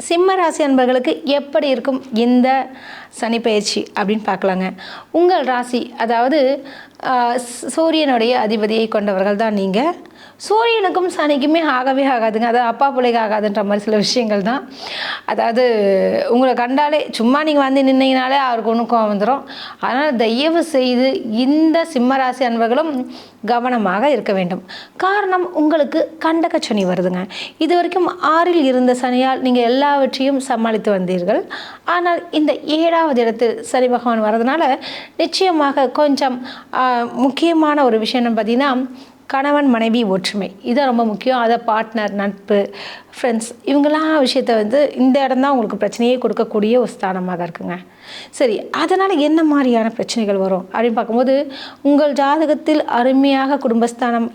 சிம்ம ராசி அன்பர்களுக்கு எப்படி இருக்கும் இந்த சனி பயிற்சி அப்படின்னு பார்க்கலாங்க. உங்கள் ராசி அதாவது சூரியனுடைய அதிபதியை கொண்டவர்கள் தான் நீங்கள். சூரியனுக்கும் சனிக்குமே ஆகவே ஆகாதுங்க. அதாவது அப்பா பிள்ளைக்கு ஆகாதுன்ற மாதிரி சில விஷயங்கள் தான். அதாவது உங்களை கண்டாலே சும்மா நீங்கள் வந்து நின்னீங்கனாலே அவருக்கு ஒன்றும் கோவம் வந்துடும். அதனால் தயவு செய்து இந்த சிம்மராசி அன்பர்களும் கவனமாக இருக்க வேண்டும். காரணம், உங்களுக்கு கண்டக சனி வருதுங்க. இது வரைக்கும் 6ல் இருந்த சனியால் நீங்கள் எல்லாவற்றையும் சமாளித்து வந்தீர்கள். ஆனால் இந்த 7வது இடத்தில் சனி பகவான் வர்றதுனால நிச்சயமாக கொஞ்சம் முக்கியமான ஒரு விஷயம் பார்த்தீங்கன்னா, கணவன் மனைவி ஒற்றுமை இது ரொம்ப முக்கியம். அதை பார்ட்னர், நட்பு, ஃப்ரெண்ட்ஸ் இவங்களாம் விஷயத்தை இந்த இடம் தான் உங்களுக்கு பிரச்சனையே கொடுக்கக்கூடிய ஒரு ஸ்தானமாக இருக்குங்க. சரி, அதனால் என்ன மாதிரியான பிரச்சனைகள் வரும் அப்படின்னு பார்க்கும்போது, உங்கள் ஜாதகத்தில் அருமையாக குடும்பஸ்தானம்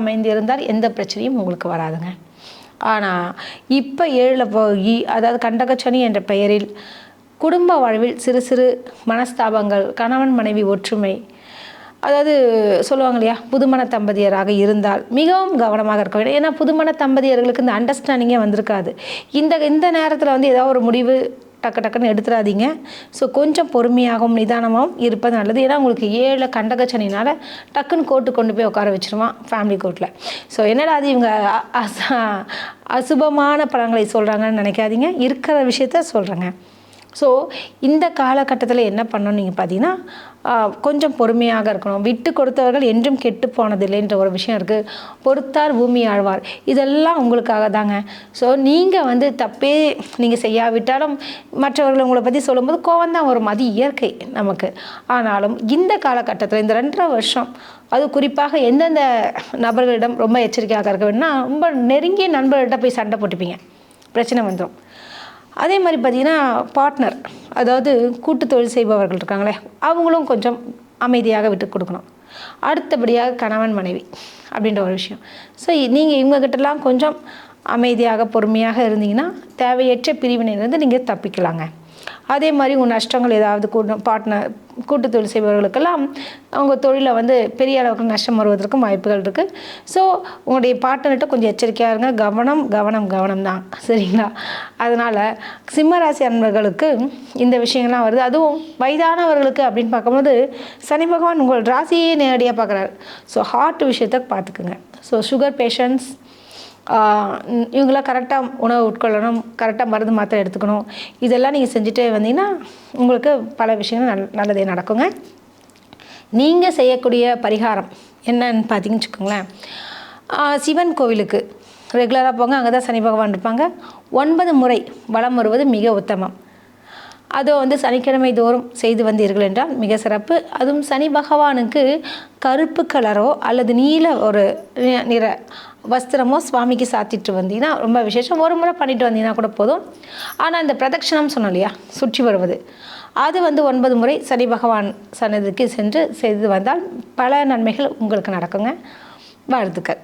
அமைந்திருந்தால் எந்த பிரச்சனையும் உங்களுக்கு வராதுங்க. ஆனால் இப்போ 7ல் போய், அதாவது கண்டகச்சனி என்ற பெயரில் குடும்ப வாழ்வில் சிறு சிறு மனஸ்தாபங்கள், கணவன் மனைவி ஒற்றுமை, அதாவது சொல்லுவாங்க இல்லையா, புதுமண தம்பதியராக இருந்தால் மிகவும் கவனமாக இருக்க வேண்டும். ஏன்னா புதுமண தம்பதியர்களுக்கு இந்த அண்டர்ஸ்டாண்டிங்கே வந்திருக்காது. இந்த நேரத்தில் ஏதாவது ஒரு முடிவு டக்குன்னு எடுத்துடாதீங்க. ஸோ கொஞ்சம் பொறுமையாகவும் நிதானமாகவும் இருப்பது நல்லது. ஏன்னா உங்களுக்கு 7 கண்டகச்சனினால் டக்குன்னு கோர்ட்டு கொண்டு போய் உட்கார வச்சுருவான், ஃபேமிலி கோர்ட்டில். ஸோ என்னடா அது இவங்க அசுபமான பலன்களை சொல்கிறாங்கன்னு நினைக்காதீங்க, இருக்கிற விஷயத்த சொல்கிறேங்க. ஸோ இந்த காலகட்டத்தில் என்ன பண்ணணும் நீங்கள் பார்த்தீங்கன்னா, கொஞ்சம் பொறுமையாக இருக்கணும். விட்டு கொடுத்தவர்கள் என்றும் கெட்டு போனதில்லைன்ற ஒரு விஷயம் இருக்குது. பொறுத்தார் பூமி ஆழ்வார், இதெல்லாம் உங்களுக்காக தாங்க. ஸோ நீங்கள் தப்பே நீங்கள் செய்யாவிட்டாலும் மற்றவர்கள் உங்களை பற்றி சொல்லும்போது கோவம் தான் வரும், அது இயற்கை நமக்கு. ஆனாலும் இந்த காலகட்டத்தில் இந்த 2.5 வருஷம், அது குறிப்பாக எந்தெந்த நபர்களிடம் ரொம்ப எச்சரிக்கையாக இருக்க வேணும்னா, ரொம்ப நெருங்கிய நண்பர்கள்ட்ட போய் சண்டை போட்டுப்பீங்க, பிரச்சனை வந்துடும். அதே மாதிரி பார்த்திங்கன்னா பார்ட்னர், அதாவது கூட்டு தொழில் செய்பவர்கள் இருக்காங்களே, அவங்களும் கொஞ்சம் அமைதியாக விட்டு கொடுக்கணும். அடுத்தபடியாக கணவன் மனைவி அப்படின்ற ஒரு விஷயம். ஸோ நீங்கள் இவங்ககிட்டலாம் கொஞ்சம் அமைதியாக பொறுமையாக இருந்தீங்கன்னா தேவையற்ற பிரிவினையிலேருந்து நீங்கள் தப்பிக்கலாங்க. அதே மாதிரி உங்கள் நஷ்டங்கள் ஏதாவது கூட்டு தொழில் செய்பவர்களுக்கெல்லாம் அவங்க தொழிலை பெரிய அளவுக்கு நஷ்டம் வருவதற்கும் வாய்ப்புகள் இருக்குது. ஸோ உங்களுடைய பார்ட்னர்கிட்ட கொஞ்சம் எச்சரிக்கையாக இருங்க. கவனம் தான், சரிங்களா? அதனால் சிம்மராசி அன்பர்களுக்கு இந்த விஷயங்கள்லாம் வருது. அதுவும் வயதானவர்களுக்கு அப்படின்னு பார்க்கும்போது சனி பகவான் உங்கள் ராசியே நேரடியாக பார்க்குறாரு. ஸோ ஹார்ட் விஷயத்தை பார்த்துக்குங்க. ஸோ சுகர் பேஷண்ட்ஸ் இவங்களாம் கரெக்டாக உணவு உட்கொள்ளணும், கரெக்டாக மருந்து மாத்திரை எடுத்துக்கணும். இதெல்லாம் நீங்கள் செஞ்சுட்டே வந்தீங்கன்னா உங்களுக்கு பல விஷயங்கள் நல்லதே நடக்குங்க. நீங்கள் செய்யக்கூடிய பரிகாரம் என்னன்னு பார்த்தீங்கன்னு வச்சுக்கோங்களேன், சிவன் கோவிலுக்கு ரெகுலராக போங்க, அங்கே தான் சனி பகவான் இருப்பாங்க. 9 முறை வலம் வருவது மிக உத்தமம். அதோ சனிக்கிழமை தோறும் செய்து வந்தீர்கள் என்றால் மிக சிறப்பு. அதுவும் சனி பகவானுக்கு கருப்பு கலரோ அல்லது நீல ஒரு நிற வஸ்திரமோ சுவாமிக்கு சாத்திட்டு வந்தீங்கன்னா ரொம்ப விசேஷம். ஒரு முறை பண்ணிட்டு வந்தீங்கன்னா கூட போதும். ஆனால் இந்த பிரதட்சணம் சொன்னோம் இல்லையா, சுற்றி வருவது, அது 9 முறை சனி பகவான் சன்னதிக்கு சென்று செய்து வந்தால் பல நன்மைகள் உங்களுக்கு நடக்குங்க. வாழ்த்துக்கள்.